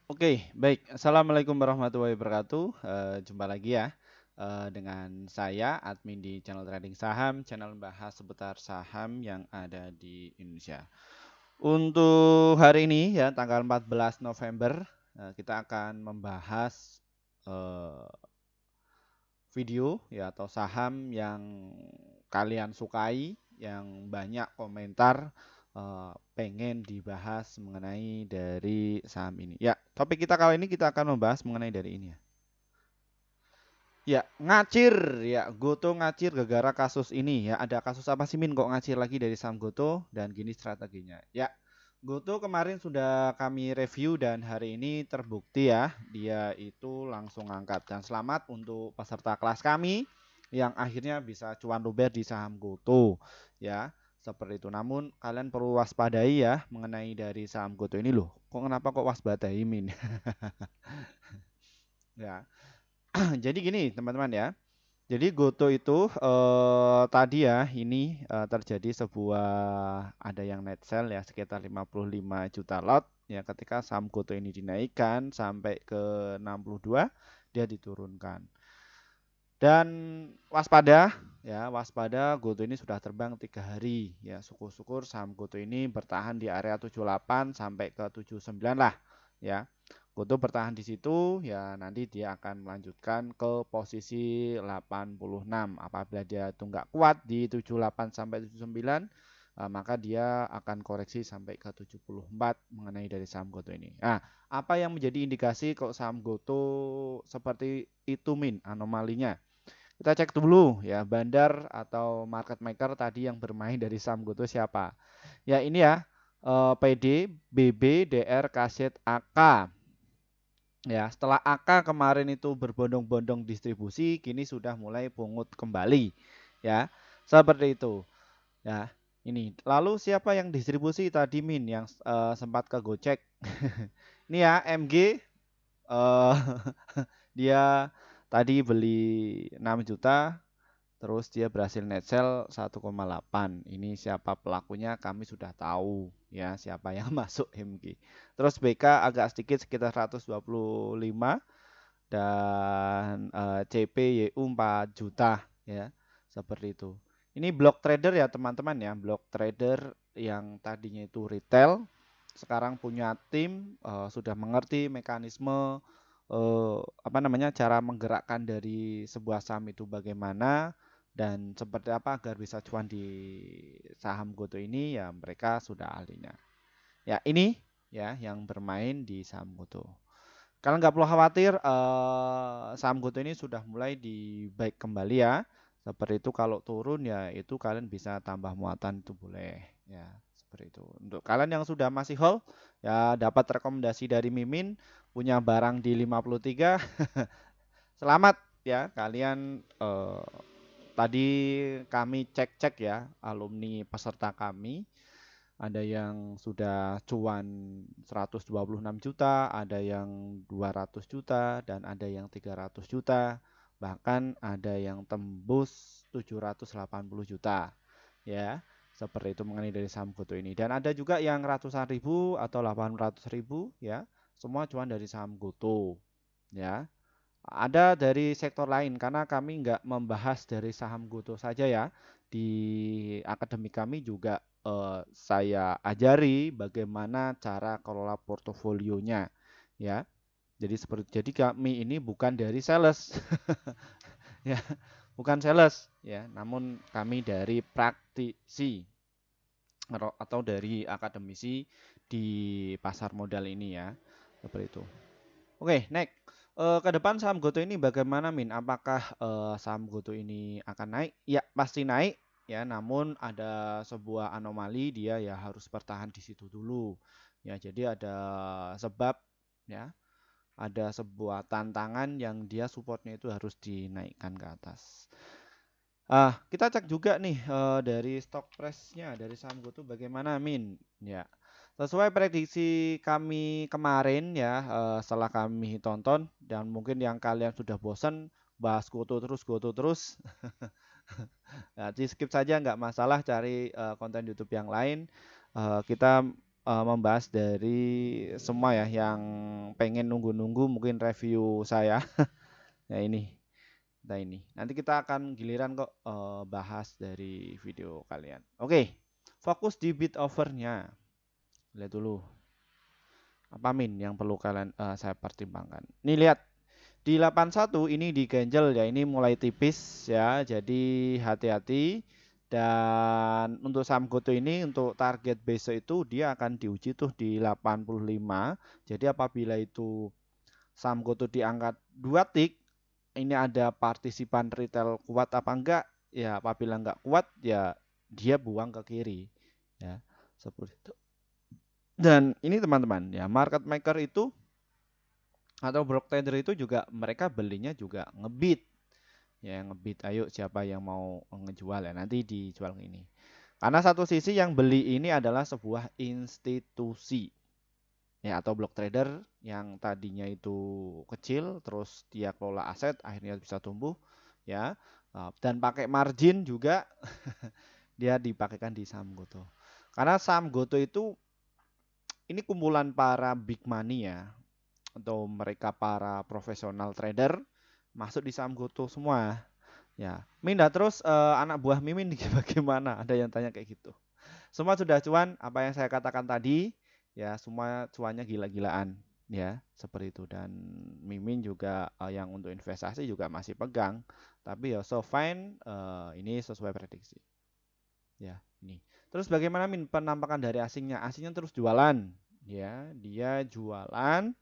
Oke, baik. Assalamualaikum warahmatullahi wabarakatuh. Jumpa lagi ya dengan saya, admin di channel Trading Saham, channel membahas seputar saham yang ada di Indonesia. Untuk hari ini ya, tanggal 14 November, kita akan membahas eh, video ya atau saham yang kalian sukai, yang banyak komentar pengen dibahas mengenai dari saham ini. Ya, topik kita kali ini kita akan membahas mengenai dari ini ya. Ya, ngacir ya, Goto ngacir gara-gara kasus ini ya. Ada kasus apa sih Min kok ngacir lagi dari saham Goto dan gini strateginya. Ya, Goto kemarin sudah kami review dan hari ini terbukti ya, dia itu langsung angkat. Dan selamat untuk peserta kelas kami yang akhirnya bisa cuan luber di saham Goto ya. Seperti itu. Namun kalian perlu waspadai ya mengenai dari saham Goto ini loh. Kenapa kok waspadai Min? Ya. Jadi gini teman-teman ya. Jadi Goto itu tadi ya ini terjadi sebuah ada yang net sell ya sekitar 55 juta lot ya ketika saham Goto ini dinaikkan sampai ke 62 dia diturunkan. Dan waspada ya waspada Goto ini sudah terbang 3 hari ya syukur-syukur saham Goto ini bertahan di area 78 sampai ke 79 lah ya. Goto bertahan di situ ya nanti dia akan melanjutkan ke posisi 86 apabila dia itu nggak kuat di 78 sampai 79 maka dia akan koreksi sampai ke 74 mengenai dari saham Goto ini. Nah, apa yang menjadi indikasi kok saham Goto seperti itu Min anomalinya? Kita cek dulu ya bandar atau market maker tadi yang bermain dari saham Goto siapa. Ya ini ya PD, BB, DR, Kaset, AK. Ya, setelah AK kemarin itu berbondong-bondong distribusi, kini sudah mulai pungut kembali. Ya, seperti itu. Ya, ini. Lalu siapa yang distribusi tadi Min yang sempat ke Gojek? Ini ya MG dia tadi beli 6 juta, terus dia berhasil net sell 1,8. Ini siapa pelakunya kami sudah tahu ya siapa yang masuk MG. Terus BK agak sedikit sekitar 125 dan CPYU 4 juta ya. Seperti itu. Ini block trader ya teman-teman ya, block trader yang tadinya itu retail sekarang punya tim sudah mengerti mekanisme apa namanya cara menggerakkan dari sebuah saham itu bagaimana dan seperti apa agar bisa cuan di saham Goto ini ya mereka sudah ahlinya. Ya ini ya yang bermain di saham Goto. Kalian nggak perlu khawatir saham Goto ini sudah mulai di baik kembali ya. Seperti itu kalau turun ya itu kalian bisa tambah muatan itu boleh ya seperti itu. Untuk kalian yang sudah masih hold ya dapat rekomendasi dari Mimin punya barang di 53. Selamat ya kalian tadi kami cek-cek ya alumni peserta kami ada yang sudah cuan 126 juta, ada yang 200 juta dan ada yang 300 juta, bahkan ada yang tembus 780 juta ya. Seperti itu mengenai dari saham Goto ini dan ada juga yang ratusan ribu atau 800 ribu ya. Semua cuan dari saham Goto ya. Ada dari sektor lain karena kami nggak membahas dari saham Goto saja ya. Di akademik kami juga saya ajari bagaimana cara kelola portofolionya ya. Jadi kami ini bukan dari sales ya, bukan sales ya, namun kami dari praktisi atau dari akademisi di pasar modal ini ya. Seperti itu. Oke, next. Ke depan saham Goto ini bagaimana Min? Apakah saham Goto ini akan naik? Ya, pasti naik ya, namun ada sebuah anomali dia ya harus bertahan di situ dulu. Ya, jadi ada sebab ya, ada sebuah tantangan yang dia supportnya itu harus dinaikkan ke atas. Kita cek juga nih dari stock price-nya dari saham Goto bagaimana Min? Ya. Sesuai prediksi kami kemarin ya setelah kami tonton dan mungkin yang kalian sudah bosan bahas Goto terus nah, di skip saja nggak masalah cari konten YouTube yang lain. Kita membahas dari semua ya yang pengen nunggu-nunggu mungkin review saya. Ya ini, nah ini. Nanti kita akan giliran kok bahas dari video kalian. Oke, fokus di bit overnya. Lihat dulu. Apa min yang perlu kalian saya pertimbangkan. Nih lihat di 81 ini diganjel ya, ini mulai tipis ya. Jadi hati-hati. Dan untuk saham GoTo ini untuk target besok itu dia akan diuji tuh di 85. Jadi apabila itu saham GoTo diangkat 2 tik, ini ada partisipan retail kuat apa enggak? Ya apabila enggak kuat ya dia buang ke kiri ya. Seperti itu. Dan ini teman-teman ya, market maker itu atau block trader itu juga mereka belinya juga ngebit. Ya ngebit, ayo siapa yang mau ngejual ya nanti dijual ini. Karena satu sisi yang beli ini adalah sebuah institusi ya atau block trader yang tadinya itu kecil terus dia kelola aset akhirnya bisa tumbuh ya. Dan pakai margin juga dia dipakaikan di saham GoTo. Karena saham GoTo itu ini kumpulan para big money ya atau mereka para profesional trader masuk di saham GoTo semua. Ya, Minda terus anak buah Mimin bagaimana? Ada yang tanya kayak gitu. Semua sudah cuan, apa yang saya katakan tadi, ya semua cuannya gila-gilaan, ya seperti itu. Dan Mimin juga yang untuk investasi juga masih pegang, tapi ya so fine ini sesuai prediksi. Ya, ini. Terus bagaimana Min penampakan dari asingnya? Asingnya terus jualan, ya dia jualan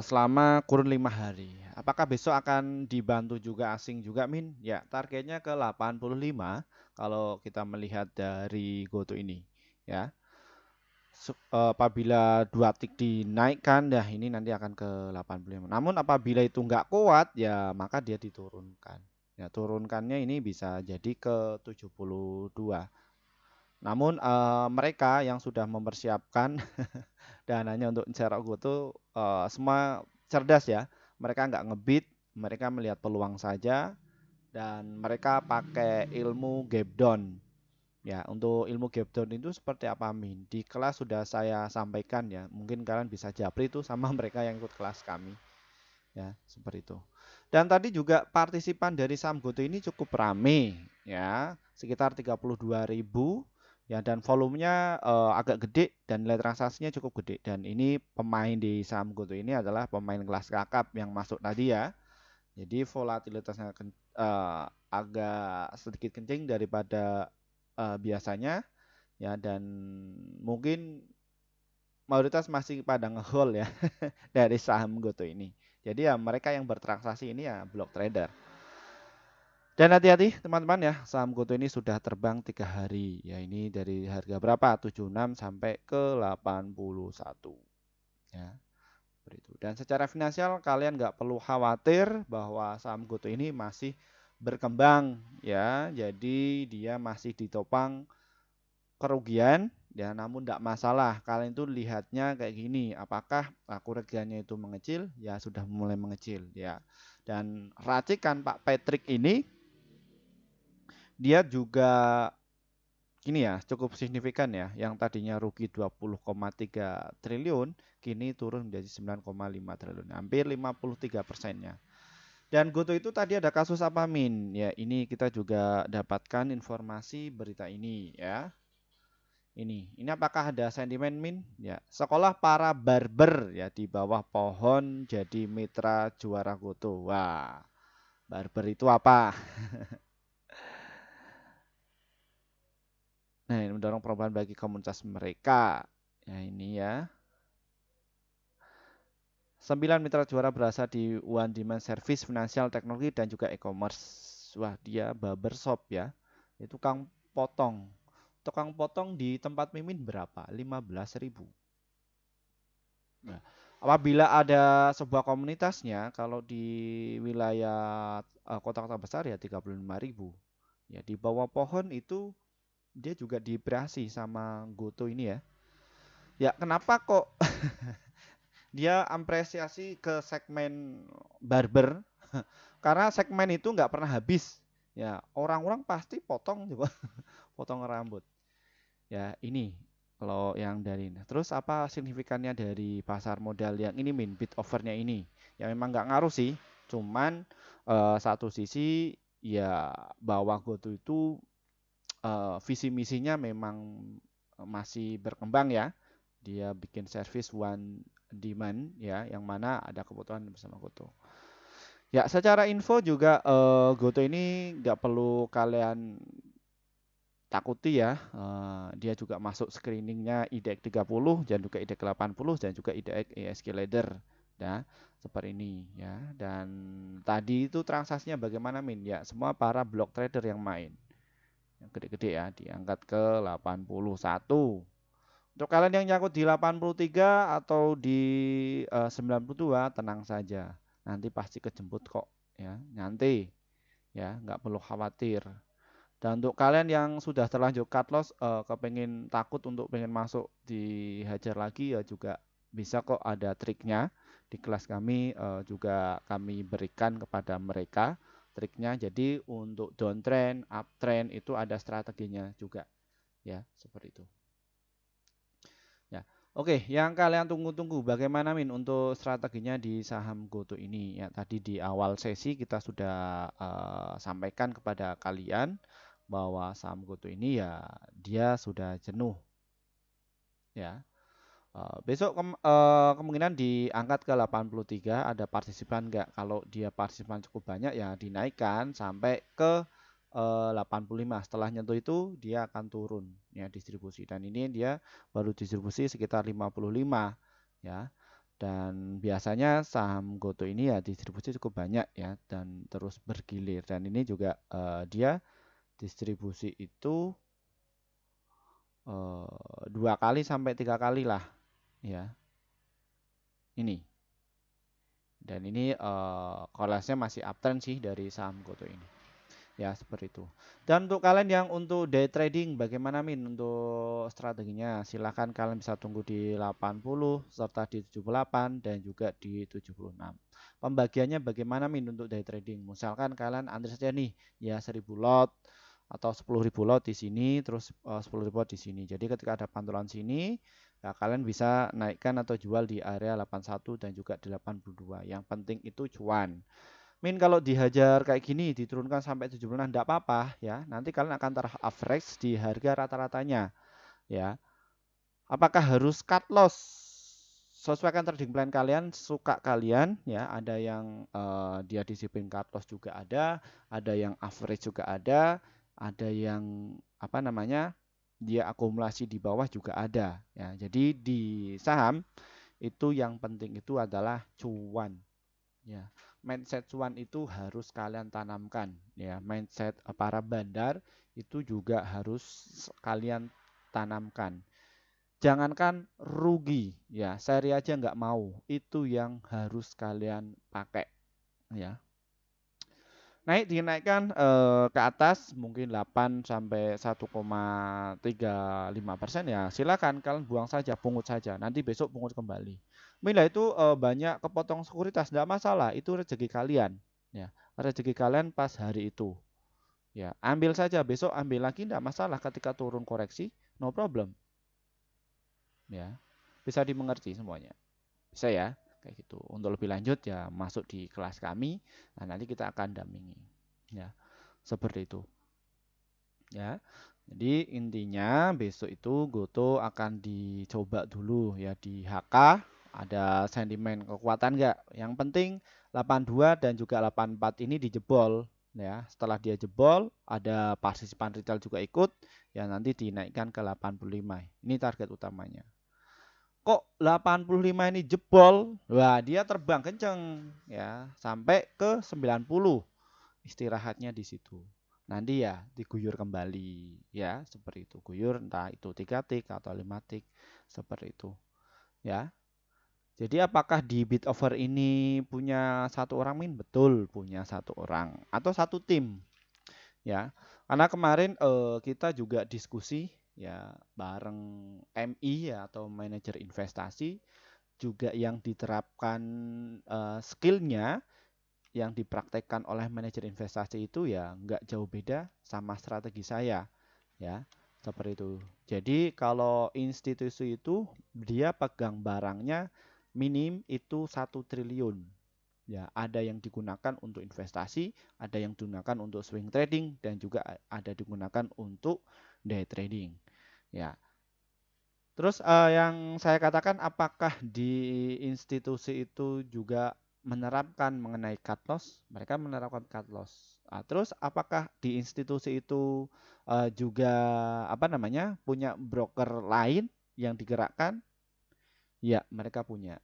selama kurun 5 hari. Apakah besok akan dibantu juga asing juga Min? Ya, targetnya ke 85 kalau kita melihat dari GoTo ini. Ya, apabila 2 tik dinaikkan, dah ini nanti akan ke 85. Namun apabila itu nggak kuat, ya maka dia diturunkan. Ya, turunkannya ini bisa jadi ke 72. Namun mereka yang sudah mempersiapkan dananya untuk cerak GoTo semua cerdas ya. Mereka nggak ngebit, mereka melihat peluang saja dan mereka pakai ilmu gap down. Ya, untuk ilmu gap down itu seperti apa Min? Di kelas sudah saya sampaikan ya. Mungkin kalian bisa japri itu sama mereka yang ikut kelas kami. Ya, seperti itu. Dan tadi juga partisipan dari saham GoTo ini cukup rame ya, sekitar 32.000 ya dan volumenya agak gede dan nilai transaksinya cukup gede dan ini pemain di saham GoTo ini adalah pemain kelas kakap yang masuk tadi ya. Jadi volatilitasnya agak sedikit kencing daripada biasanya ya dan mungkin mayoritas masih pada ngehold ya dari saham GoTo ini. Jadi ya mereka yang bertransaksi ini ya block trader. Dan hati-hati teman-teman ya, saham GoTo ini sudah terbang 3 hari. Ya ini dari harga berapa? 76 sampai ke 81. Ya, seperti itu. Dan secara finansial kalian nggak perlu khawatir bahwa saham GoTo ini masih berkembang ya. Jadi dia masih ditopang kerugian ya namun tidak masalah kalian itu lihatnya kayak gini apakah kerugiannya itu mengecil ya sudah mulai mengecil ya dan racikan Pak Patrick ini dia juga ini ya cukup signifikan ya yang tadinya rugi 20,3 triliun kini turun menjadi 9,5 triliun hampir 53%-nya. Dan GoTo itu tadi ada kasus apa Min? Ya ini kita juga dapatkan informasi berita ini ya. Ini apakah ada sentimen Min? Ya, sekolah para barber ya di bawah pohon jadi mitra juara GoTo. Wah, barber itu apa? Nah, ini mendorong perubahan bagi komunitas mereka. Ya, ini ya. 9 mitra juara berasal di One Demand Service, Financial Teknologi dan juga e-commerce. Wah, dia barbershop ya. Itu tukang potong. Tukang potong di tempat Mimin berapa? 15.000. Nah, apabila ada sebuah komunitasnya, kalau di wilayah kota-kota besar ya 35.000. Ya, di bawah pohon itu dia juga dioperasi sama GoTo ini ya. Ya, kenapa kok dia apresiasi ke segmen barber? Karena segmen itu nggak pernah habis. Ya, orang-orang pasti potong coba, potong rambut. Ya, ini. Kalau yang dari ini. Terus apa signifikannya dari pasar modal yang ini Min, bid overnya ini? Ya memang nggak ngaruh sih. Cuman satu sisi ya bahwa GoTo itu visi misinya memang masih berkembang ya. Dia bikin service one demand ya, yang mana ada kebutuhan bersama GoTo. Ya, secara info juga GoTo ini nggak perlu kalian takuti ya. Dia juga masuk screeningnya IDX 30 dan juga IDX 80 dan juga IDX ESG Ladder. Ya, seperti ini ya. Dan tadi itu transaksinya bagaimana Min? Ya, semua para block trader yang main. Yang gede-gede ya, diangkat ke 81. Untuk kalian yang nyangkut di 83 atau di 92, tenang saja. Nanti pasti kejemput kok ya, nanti ya, nggak perlu khawatir. Dan untuk kalian yang sudah terlanjur cut loss, kepengen takut untuk pengen masuk dihajar lagi ya juga bisa kok, ada triknya di kelas kami juga kami berikan kepada mereka triknya. Jadi untuk downtrend, uptrend itu ada strateginya juga ya, seperti itu. Ya, oke, yang kalian tunggu-tunggu bagaimana Min untuk strateginya di saham GoTo ini? Ya, tadi di awal sesi kita sudah sampaikan kepada kalian bahwa saham GoTo ini ya dia sudah jenuh ya. Besok kemungkinan diangkat ke 83, ada partisipan nggak? Kalau dia partisipan cukup banyak ya dinaikkan sampai ke 85. Setelah nyentuh itu dia akan turun ya distribusi. Dan ini dia baru distribusi sekitar 55 ya. Dan biasanya saham GoTo ini ya distribusi cukup banyak ya dan terus bergilir. Dan ini juga dia distribusi itu 2 kali sampai 3 kali lah ya. Ini. Dan ini korelasinya masih uptrend sih dari saham GoTo ini. Ya, seperti itu. Dan untuk kalian yang untuk day trading, bagaimana Min untuk strateginya? Silahkan kalian bisa tunggu di 80, serta di 78, dan juga di 76. Pembagiannya bagaimana Min untuk day trading? Misalkan kalian antri saja nih, ya 1000 lot atau 10.000 lot di sini, terus 10.000 lot di sini. Jadi ketika ada pantulan sini, ya kalian bisa naikkan atau jual di area 81 dan juga 82. Yang penting itu cuan. Min kalau dihajar kayak gini diturunkan sampai 76 enggak apa-apa ya. Nanti kalian akan ter-average di harga rata-ratanya ya. Apakah harus cut loss? Sesuaikan trading plan kalian, suka kalian ya. Ada yang dia disiplin cut loss juga ada yang average juga ada yang apa namanya? Dia akumulasi di bawah juga ada ya. Jadi di saham itu yang penting itu adalah cuan. Ya, mindset cuan itu harus kalian tanamkan. Ya, mindset para bandar itu juga harus kalian tanamkan. Jangankan rugi, ya, seri aja nggak mau. Itu yang harus kalian pakai. Ya, dinaikkan ke atas mungkin 8 sampai 1,35% ya. Silakan kalian buang saja, pungut saja. Nanti besok pungut kembali. Bila itu banyak kepotong sekuritas, tidak masalah. Itu rezeki kalian. Ya, rezeki kalian pas hari itu. Ya, ambil saja. Besok ambil lagi, tidak masalah. Ketika turun koreksi, no problem. Ya, bisa dimengerti semuanya. Bisa ya, kayak gitu. Untuk lebih lanjut ya masuk di kelas kami. Nah, nanti kita akan dampingi. Ya, seperti itu. Ya. Jadi intinya besok itu GoTo akan dicoba dulu ya di HK, ada sentimen kekuatan enggak. Yang penting 82 dan juga 84 ini dijebol ya. Setelah dia jebol, ada partisipan retail juga ikut ya, nanti dinaikkan ke 85. Ini target utamanya. Kok 85 ini jebol? Wah, dia terbang kenceng ya sampai ke 90. Istirahatnya di situ. Nanti ya diguyur kembali ya, seperti itu. Guyur entah itu 3 tik atau 5 tik seperti itu ya. Jadi apakah di bid over ini punya satu orang Min? Betul, punya satu orang atau satu tim ya. Karena kemarin kita juga diskusi ya bareng MI ya atau manajer investasi juga yang diterapkan skillnya yang dipraktekkan oleh manajer investasi itu ya nggak jauh beda sama strategi saya ya. Seperti itu. Jadi kalau institusi itu dia pegang barangnya minim itu 1 triliun. Ya, ada yang digunakan untuk investasi, ada yang digunakan untuk swing trading, dan juga ada digunakan untuk day trading. Ya, terus yang saya katakan apakah di institusi itu juga menerapkan mengenai cut loss? Mereka menerapkan cut loss. Terus apakah di institusi itu juga apa namanya punya broker lain yang digerakkan? Ya, mereka punya.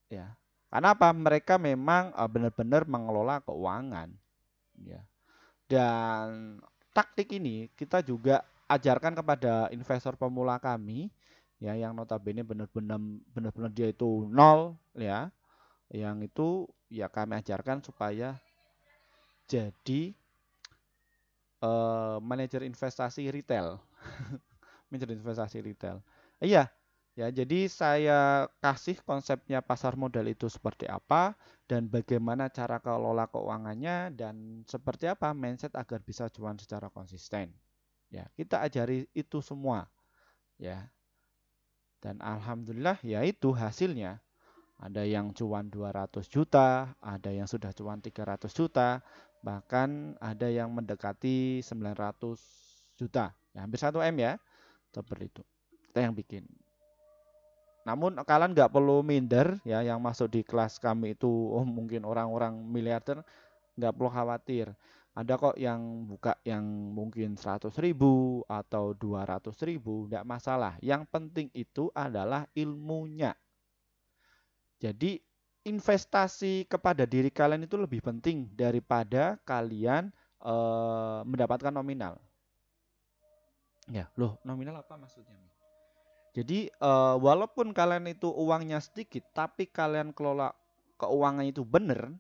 Ya, karena apa? Mereka memang benar-benar mengelola keuangan. Ya, dan taktik ini kita juga ajarkan kepada investor pemula kami ya yang notabene benar-benar dia itu nol ya. Yang itu ya kami ajarkan supaya jadi manajer investasi retail. Manajer investasi retail. Iya, ya jadi saya kasih konsepnya pasar modal itu seperti apa dan bagaimana cara kelola keuangannya dan seperti apa mindset agar bisa cuan secara konsisten. Ya, kita ajari itu semua, ya. Dan alhamdulillah ya itu hasilnya. Ada yang cuan 200 juta, ada yang sudah cuan 300 juta, bahkan ada yang mendekati 900 juta. Ya, hampir 1 M ya, seperti itu. Kita yang bikin. Namun kalian nggak perlu minder ya yang masuk di kelas kami itu mungkin orang-orang miliarder nggak perlu khawatir. Ada kok yang buka yang mungkin 100.000 atau 200.000, nggak masalah. Yang penting itu adalah ilmunya. Jadi investasi kepada diri kalian itu lebih penting daripada kalian mendapatkan nominal. Ya, loh nominal apa maksudnya? Jadi walaupun kalian itu uangnya sedikit, tapi kalian kelola keuangan itu benar,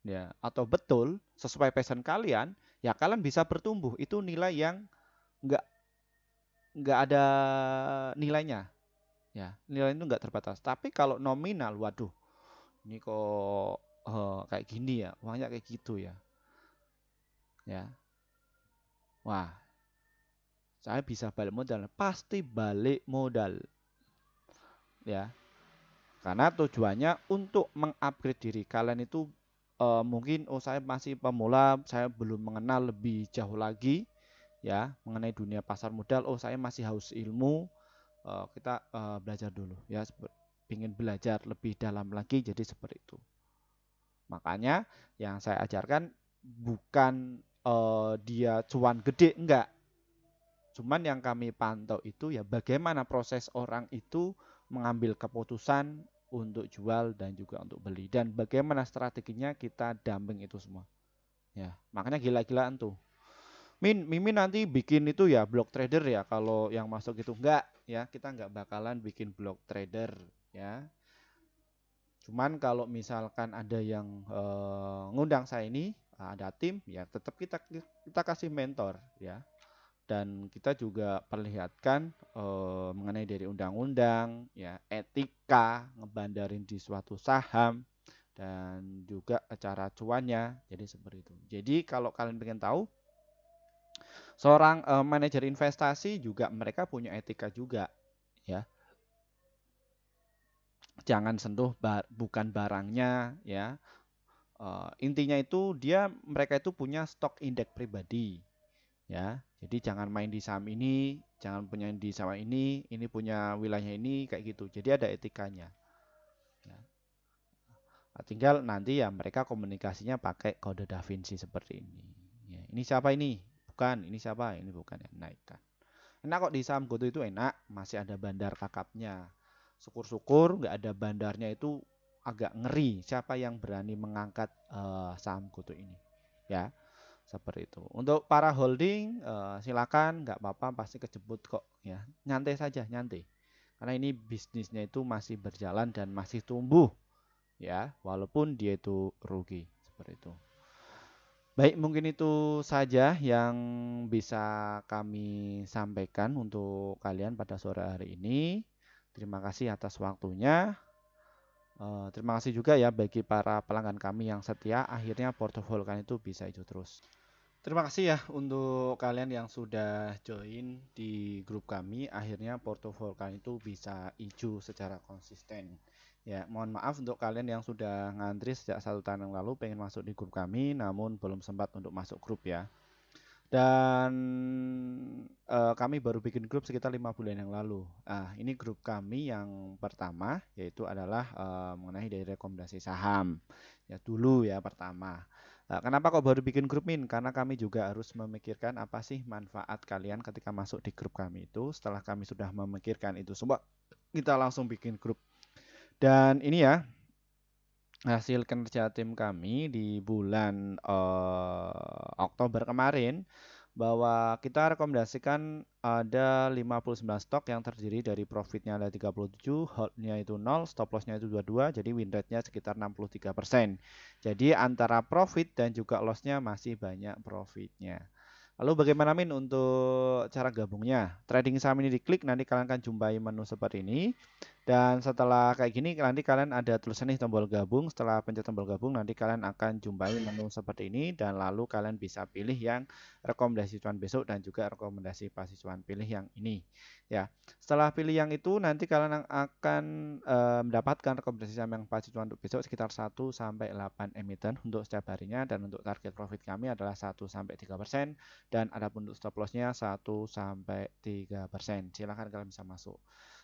ya atau betul sesuai passion kalian, ya kalian bisa bertumbuh. Itu nilai yang nggak nggak ada nilainya, ya nilai itu nggak terbatas. Tapi kalau nominal, waduh, ini kok kayak gini ya, uangnya kayak gitu ya, ya, wah, saya bisa balik modal, pasti balik modal, ya. Karena tujuannya untuk mengupgrade diri kalian itu mungkin saya masih pemula, saya belum mengenal lebih jauh lagi ya mengenai dunia pasar modal. Saya masih haus ilmu. Kita belajar dulu ya, ingin belajar lebih dalam lagi jadi seperti itu. Makanya yang saya ajarkan bukan dia cuan gede enggak. Cuman yang kami pantau itu ya bagaimana proses orang itu mengambil keputusan untuk jual dan juga untuk beli dan bagaimana strateginya kita damping itu semua. Ya, makanya gila-gilaan tuh. Mimin nanti bikin itu ya block trader ya kalau yang masuk itu enggak ya, kita enggak bakalan bikin block trader ya. Cuman kalau misalkan ada yang ngundang saya ini, ada tim ya tetap kita kasih mentor ya. Dan kita juga perlihatkan mengenai dari undang-undang, ya etika ngebandarin di suatu saham dan juga cara cuannya. Jadi seperti itu. Jadi kalau kalian pengen tahu, seorang manajer investasi juga mereka punya etika juga, ya. Jangan sentuh bukan barangnya, ya. Intinya itu mereka itu punya stok indeks pribadi. Ya, jadi jangan main di saham ini, jangan punya di saham ini punya wilayah ini kayak gitu. Jadi ada etikanya. Ya. Nah, tinggal nanti ya mereka komunikasinya pakai kode Da Vinci seperti ini. Ya, ini siapa ini? Bukan, ini siapa? Ini bukan ya, naikkan. Enak kok di saham Goto itu enak, masih ada bandar kakapnya. Syukur-syukur nggak ada bandarnya itu agak ngeri. Siapa yang berani mengangkat saham Goto ini? Ya. Seperti itu. Untuk para holding silakan nggak apa-apa pasti kejebut kok ya. Nyantai saja, nyantai. Karena ini bisnisnya itu masih berjalan dan masih tumbuh ya, walaupun dia itu rugi seperti itu. Baik, mungkin itu saja yang bisa kami sampaikan untuk kalian pada sore hari ini. Terima kasih atas waktunya. Terima kasih juga ya bagi para pelanggan kami yang setia. Akhirnya portofolio kalian itu bisa hijau terus. Terima kasih ya untuk kalian yang sudah join di grup kami. Akhirnya portofolio kalian itu bisa hijau secara konsisten. Ya, mohon maaf untuk kalian yang sudah ngantri sejak 1 tahun yang lalu pengen masuk di grup kami, namun belum sempat untuk masuk grup ya. Dan kami baru bikin grup sekitar 5 bulan yang lalu. Nah, ini grup kami yang pertama yaitu adalah mengenai dari rekomendasi saham. Ya dulu ya pertama. Nah, kenapa kok baru bikin grup Min? Karena kami juga harus memikirkan apa sih manfaat kalian ketika masuk di grup kami itu. Setelah kami sudah memikirkan itu semua, kita langsung bikin grup. Dan ini ya hasil kerja tim kami di bulan Oktober kemarin bahwa kita rekomendasikan ada 59 stok yang terdiri dari profitnya ada 37, holdnya itu 0, stop lossnya itu 22, jadi win rate-nya sekitar 63%. Jadi antara profit dan juga loss-nya masih banyak profitnya. Lalu bagaimana Min untuk cara gabungnya? Trading saham ini diklik, nanti kalian akan jumpai menu seperti ini. Dan setelah kayak gini, nanti kalian ada tulisan nih tombol gabung. Setelah pencet tombol gabung, nanti kalian akan jumpai menu seperti ini. Dan lalu kalian bisa pilih yang rekomendasi cuan besok dan juga rekomendasi pasti cuan. Pilih yang ini. Ya, setelah pilih yang itu, nanti kalian akan mendapatkan rekomendasi saham yang pasti cuan untuk besok sekitar 1 sampai 8 emiten untuk setiap harinya. Dan untuk target profit kami adalah 1 sampai 3%. Dan adapun untuk stop loss-nya 1 sampai 3%. Silahkan kalian bisa masuk.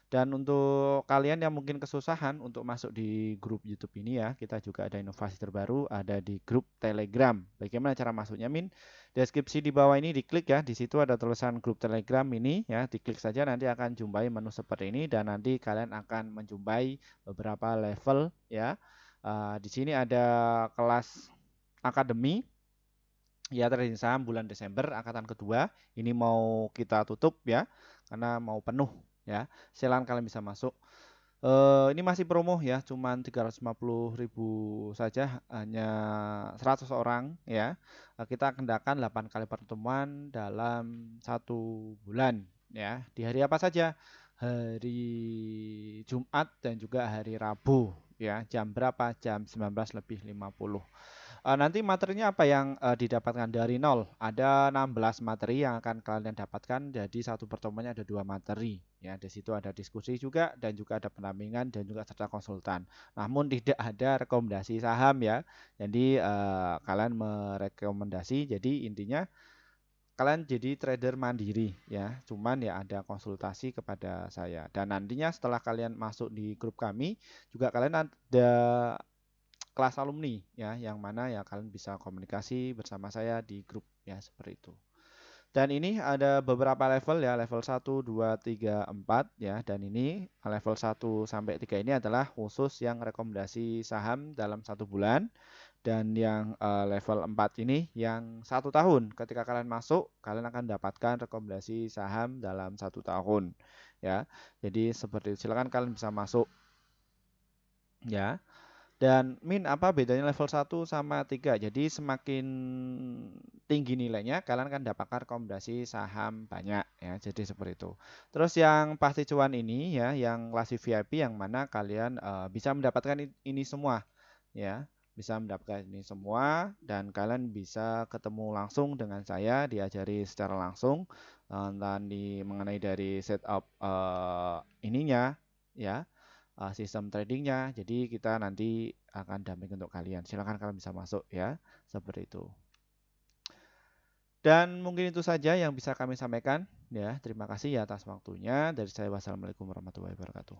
Dan untuk kalian yang mungkin kesusahan untuk masuk di grup YouTube ini ya, kita juga ada inovasi terbaru, ada di grup Telegram. Bagaimana cara masuknya, Min? Deskripsi di bawah ini diklik ya, di situ ada tulisan grup Telegram ini ya, diklik saja nanti akan jumpai menu seperti ini dan nanti kalian akan menjumpai beberapa level ya. Di sini ada kelas akademi ya trading saham bulan Desember angkatan kedua. Ini mau kita tutup ya, karena mau penuh ya. Silakan kalian bisa masuk. Ini masih promo ya, cuman 350.000 saja, hanya 100 orang ya. Kita kendahkan 8 kali pertemuan dalam 1 bulan ya. Di hari apa saja? Hari Jumat dan juga hari Rabu ya. Jam berapa? Jam 19.50. Nanti materinya apa yang didapatkan dari nol? Ada 16 materi yang akan kalian dapatkan. Jadi satu pertemuannya ada 2 materi. Ya, di situ ada diskusi juga dan juga ada pendampingan dan juga serta konsultan. Namun tidak ada rekomendasi saham ya. Jadi kalian merekomendasi. Jadi intinya kalian jadi trader mandiri ya. Cuman ya ada konsultasi kepada saya. Dan nantinya setelah kalian masuk di grup kami, juga kalian ada kelas alumni ya, yang mana ya kalian bisa komunikasi bersama saya di grup ya seperti itu. Dan ini ada beberapa level ya, level 1, 2, 3, 4 ya. Dan ini level 1 sampai 3 ini adalah khusus yang rekomendasi saham dalam 1 bulan. Dan yang level 4 ini yang 1 tahun. Ketika kalian masuk, kalian akan dapatkan rekomendasi saham dalam 1 tahun ya. Jadi seperti itu. Silakan kalian bisa masuk ya. Dan Min apa bedanya level 1 sama 3? Jadi semakin tinggi nilainya kalian akan dapatkan rekomendasi saham banyak ya. Jadi seperti itu. Terus yang pasti cuan ini ya, yang kelas VIP yang mana kalian bisa mendapatkan ini semua ya. Bisa mendapatkan ini semua dan kalian bisa ketemu langsung dengan saya, diajari secara langsung dan mengenai dari setup ininya ya, sistem tradingnya. Jadi kita nanti akan damping untuk kalian. Silakan kalian bisa masuk ya, seperti itu. Dan mungkin itu saja yang bisa kami sampaikan ya. Terima kasih ya atas waktunya. Dari saya wassalamualaikum warahmatullahi wabarakatuh.